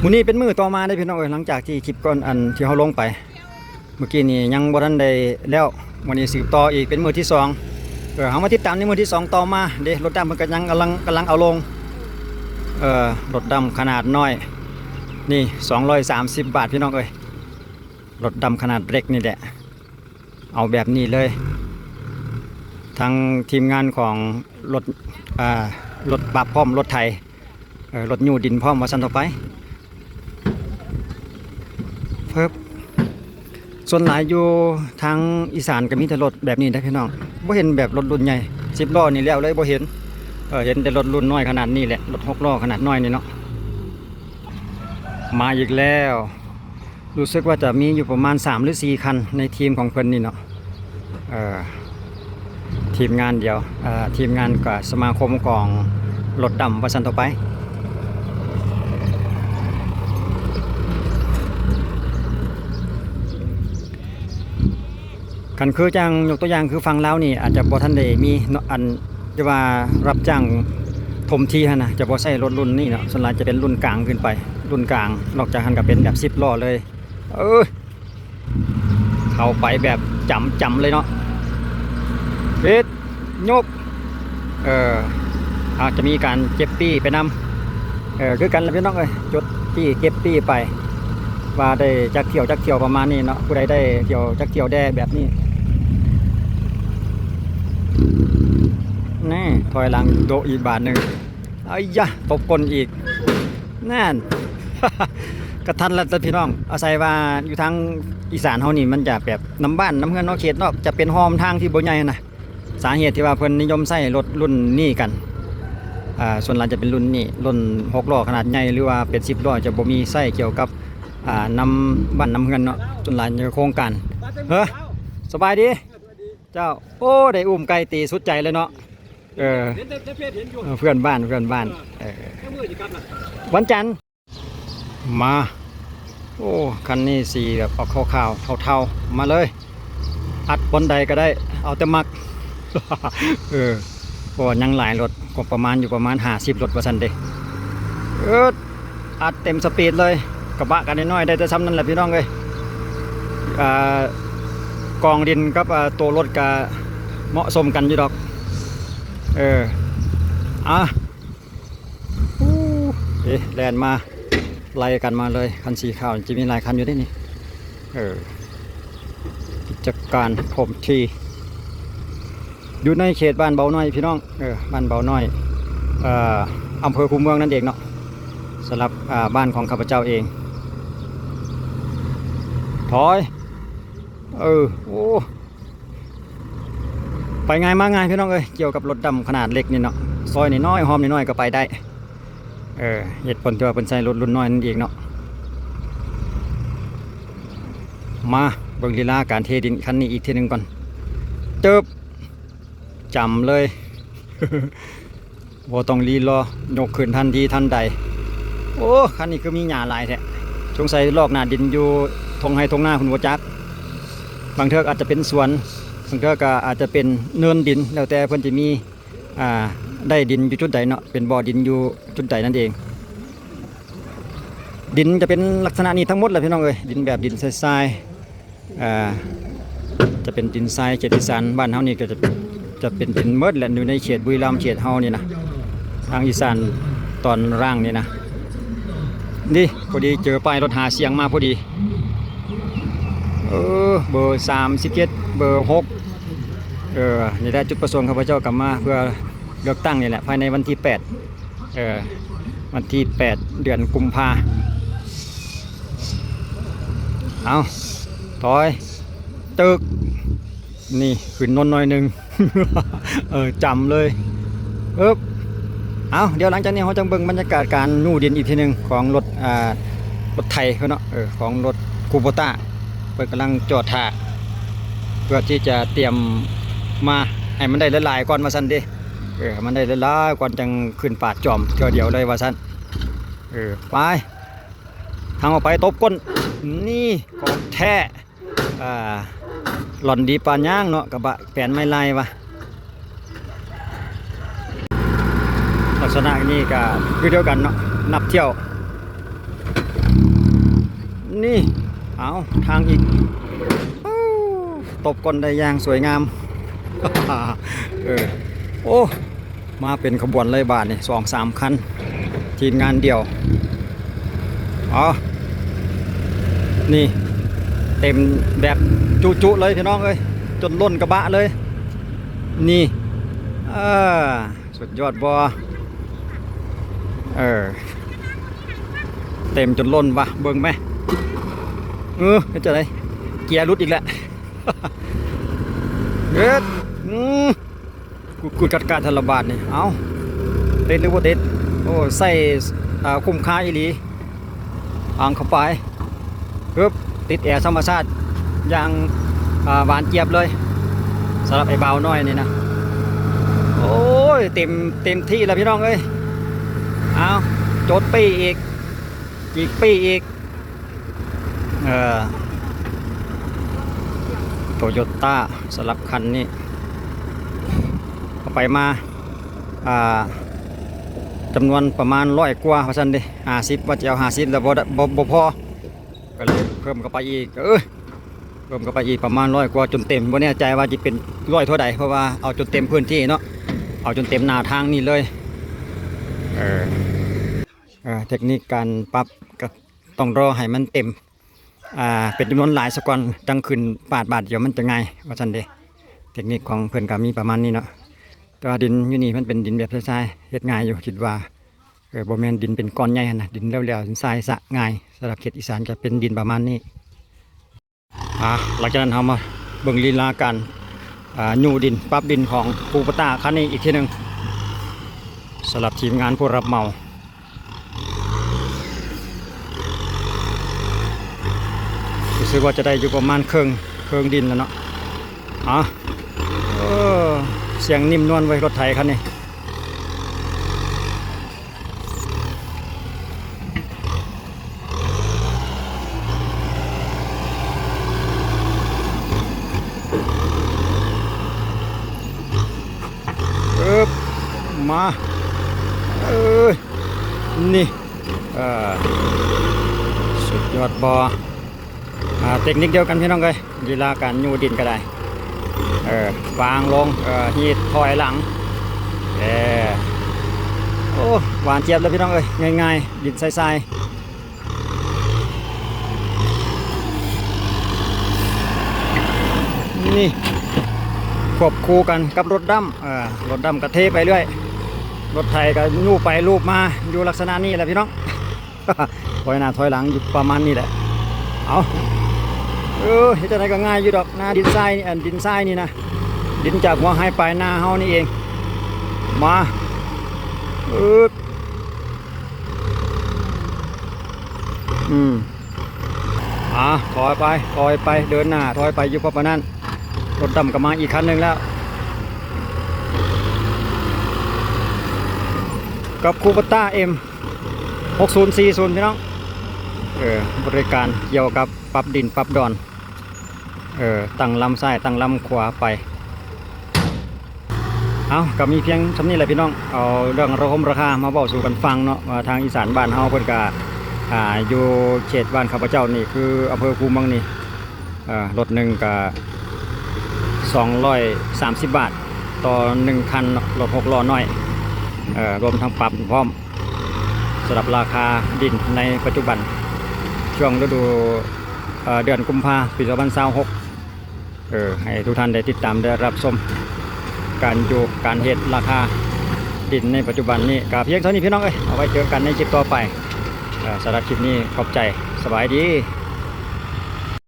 มื้อนี้เป็นมื้อต่อมาได้พี่น้องเอ้ยหลังจากที่คลิปก่อนอันที่เฮาลงไปเมื่อกี้นี่ยังบ่ทันได้แล้ววันนี้สืบต่ออีกเป็นมื้อที่2เฮามาติดตามในมื้อที่2ต่อมาเด้รถดำเพิ่นก็ยังกำลังเอาลงรถดำขนาดน้อยนี่230 บาทพี่น้องเอ้ยรถดำขนาดเล็กนี่แหละเอาแบบนี้เลยทางทีมงานของรถรถบับพร้อมรถไถรถยูดินพร้อมว่าซั่นต่อไปเพิ่มส่วนหลายอยู่ทางอีสานก็มีแต่รถแบบนี้นะพี่น้องบ่เห็นแบบรถรุ่นใหญ่10ล้อนี่แล้วเลยบ่เห็นเห็นแต่รถรุ่นน้อยขนาดนี้แหละรถ6ล้อขนาดน้อยนี่เนาะมาอีกแล้วรู้สึกว่าจะมีอยู่ประมาณ3หรือ4คันในทีมของเพิ่นนี่เนาะทีมงานเดียวทีมงานกับสมาคมของรถดำว่าซั่นต่อไปกันคือจังยกตัวอย่างคือฟังแล้วนี่อาจจะบ่ทันได้มีอันที่ว่ารับจ้างถมที่นะจะบ่ใช้รถรุ่นนี้เนาะส่วนใหญ่จะเป็นรุ่นกลางขึ้นไปรุ่นกลางนอกจากหันก็เป็นแบบ10ล้อเลยเข้าไปแบบจำเลยเนาะเฮ็ดยกอาจจะมีการเก็บปี้ไปนำคือกันแล้วพี่น้องเอ้ยจดปี้เก็บปี้ไปว่าได้จักเที่ยวประมาณนี้เนาะผู้ใดได้เที่ยวจักเที่ยวแด่แบบนี้แน่ถอยหลังโดอีกบาทหนึ่งไอ้ยะตบกลอีกนั่น กระทันแล้วพี่น้องอาศัยว่าอยู่ทางอีสานเฮานี่มันจะแบบน้ำบ้านน้ำเงินนอกเขตนอกจะเป็นหอมทางที่บ่ใหญ่นะสาเหตุที่ว่าเพิ่นนิยมใช้รถรุ่นนี้กันส่วนหลังจะเป็นรุ่นนี้รุ่น6ล้อขนาดใหญ่หรือว่าเป็น10ล้อจะบ่มีใช้เกี่ยวกับน้ำบ้านน้ำเงินเนาะส่วนหลังจะโครงการสบายดีเจ้าโอ้ได้อุ้มไก่ตีสุดใจเลยเนาะเพื่อนบ้านวันจันทร์มาโอ้คันนี้สีแบบออกขาวๆเทาๆมาเลยอัดบนใดก็ได้เอาแต่มักก็ยังหลายรถก็ประมาณอยู่ประมาณ50รถว่าซั่นเด้อัดเต็มสปีดเลยกระบะกันน้อยๆได้แต่ซ้ำนั่นแหละพี่น้องเอ้ยกองดินกับตัวรถก็เหมาะสมกันอยู่ดอกแลนมาไล่กันมาเลยคันสีขาวจะมีหลายคันอยู่ได้นี่กิจการผมทีอยู่ในเขตบ้านเบาน้อยพี่น้องบ้านเบาน้อยอำเภอคูเมืองนั่นเองเนาะสำหรับบ้านของข้าพเจ้าเองถอยโอ้ไปไงมาไงพี่น้องเกี่ยวกับรถดำขนาดเล็กนี่เนาะซอยน้อยหอมน้อยก็ไปได้เหตุผลที่ว่าเป็นใช้รถรุ่นน้อยนั่นเองเนาะมาเบิ่งลีลาการเทดินคันนี้อีกทีหนึ่งก่อนเติบจำเลย บ่ต้องรีรอยกขึ้นทันทีทันใดโอ้คันนี้คือมีหญ้าหลายแท้สงสัยลอกหน้าดินอยู่ทงให้ทงหน้าคุณบ่จักบางเทื่ออาจจะเป็นสวนบางเทื่อก็อาจจะเป็นเนินดินแล้วแต่เพิ่นจะมีได้ดินอยู่จุดใดเนาะเป็นบ่อดินอยู่จุดใดนั่นเองดินจะเป็นลักษณะนี้ทั้งหมดเลยพี่น้องดินแบบดินทรายจะเป็นดินทรายเขตอีสานบ้านเฮานี่ก็จะเป็นดินเมิดแหละอยู่ในเขตบุรีรัมย์เขตเฮานี่นะทางอีสานตอนล่างนี่นะนี่พอดีเจอป้ายรถหาเสียงมาพอดีเบอร์37เบอร์6นี่ได้จุดประสงค์ข้าพเจ้ากลับมาเพื่อเลือกตั้งนี่แหละภายในวันที่8วันที่8เดือนกุมภาเอาถอยตึกนี่ขึ้นนนหน่อยหนึ่ง จำเลยเอาเดี๋ยวหลังจากนี้เราจะเบิ่งบรรยากาศการนู่ดินอีกทีหนึ่งของรถไทยเขาเนาะของรถคูโบต้าเปิดกำลังจอดท่าเพื่อที่จะเตรียมมาให้มันได้ละลายก่อนมาสั่นดิมันได้ละลายก่อนจังขึ้นปาดจอมเดียวเลยว่าสั่นไปทางออกไปตบก้นนี่ของแท้หล่อนดีปานย่างเนาะกระบะแปลนไม่ไล่วะลักษณะนี้ก็คือเดียวกันเนาะนับเที่ยว นี่เอาทางอีกอู้ตบก้นได้อย่างสวยงาม เออโอ้มาเป็นขบวนเลยบาทนี่2-3 คันทีมงานเดียวอ๋อนี่เต็มแบบจุๆเลยพี่น้องเอ้ยจนล้นกระบะเลยนี่สุดยอดบอเต็มจนล้นวะเบิ่งไหมจะไรเกียร์รุดอีกแล้ว เด็ดกูกัดการทะบาทนี่เอาเต็ดหรือว่าเต็ดโอ้ใส่คุ้มค่าอีหลีอ่างเข้าไปปึ๊บติดแอร์ธรรมชาติอย่างหวานเจี๊ยบเลยสำหรับไอ้เบาน้อยนี่นะโอ้ยเต็มที่แล้วพี่น้องเอ้ยเอาโจดปีอีกปีอีกโตโยต้าสลับคันนี้เอาไปมาจำนวนประมาณ100 กว่าเพราะฉะนั้นดิ50ว่าจะเอา50แล้วบ่พอก็เลยเพิ่มเข้าไปอีกเพิ่มเข้าไปอีกประมาณ100 กว่าจนเต็มบ่แน่ใจว่าจะเป็น100เท่าใดเพราะว่าเอาจนเต็มพื้นที่เนาะเอาจนเต็มหน้าทางนี่เลยเทคนิคการปรับก็ต้องรอให้มันเต็มเป็นจำนวนหลายสักก่อนจังขึ้นบาทเดียวมันจะง่ายว่าซั่นเด้เทคนิคของเพื่อนก็มีประมาณนี้เนาะแต่ว่าดินอยู่นี่มันเป็นดินแบบทรายเฮ็ดง่ายอยู่คิดว่าบ่แม่นดินเป็นก้อนใหญ่นะดินแล้วๆดินทรายสะง่ายสำหรับเขตอีสานก็เป็นดินประมาณนี้หลังจากนั้นเรามาเบิ่งลีลาการยูดินปรับดินของปูปตาคันนี้อีกทีหนึ่งสำหรับทีมงานผู้รับเหมารู้สึกว่าจะได้อยู่ประมาณเครื่องดินแล้วเนาะเสียงนิ่มนวลไว้รถไถคันนี้มานี่สุดยอดบอเทคนิคเดียวกันพี่น้องเลยลีลาการยูดินก็ได้วางลงฮีดถอยหลังโอ้หวานเจี๊ยบเลยพี่น้องเอ้ยง่ายๆดินทรายนี่ควบคู่กันกับรถดำกระเทไปเรื่อยรถไถก็ยูไปรูปมาอยู่ลักษณะนี้แหละพี่น้อง ถอยหน้าถอยหลังอยู่ประมาณนี้แหละเอาเฮ็ดจังได๋ก็ง่ายอยู่ดอกหน้าดินทรายนี่ดินทรายนี่นะดินจากหัวไฮปลายหน้าเฮานี่เองมาถอยไปเดินหน้าถอยไปอยู่ประมาณนั้นรถดำก็มาอีกคันหนึ่งแล้วกับคูปต้า M 6040พี่น้องบริการเกี่ยวกับปรับดินปรับดอนตั้งลำซ้ายตั้งลำขวาไปก็มีเพียงสำนี้แหละพี่น้องเอาเรื่องราคามาบอกสู่กันฟังเนาะว่าทางอีสานบ้านเฮาเพิ่นก็อยู่เขตบ้านข้าพเจ้านี่คืออำเภอคูเมืองนี่รถหนึ่งก็230 บาทต่อ1 คันรถ6 ล้อน้อยรวมทั้งปรับพร้อมสำหรับราคาดินในปัจจุบันช่วงฤดูเดือนกุมภาพันธ์ปี2026ให้ทุกท่านได้ติดตามได้รับชมการอยู่การเฮ็ดราคาดินในปัจจุบันนี้กับเพียงเท่านี้พี่น้องเอาไว้เจอกันในคลิปต่อไปสำหรับคลิปนี้ขอบใจสบายดี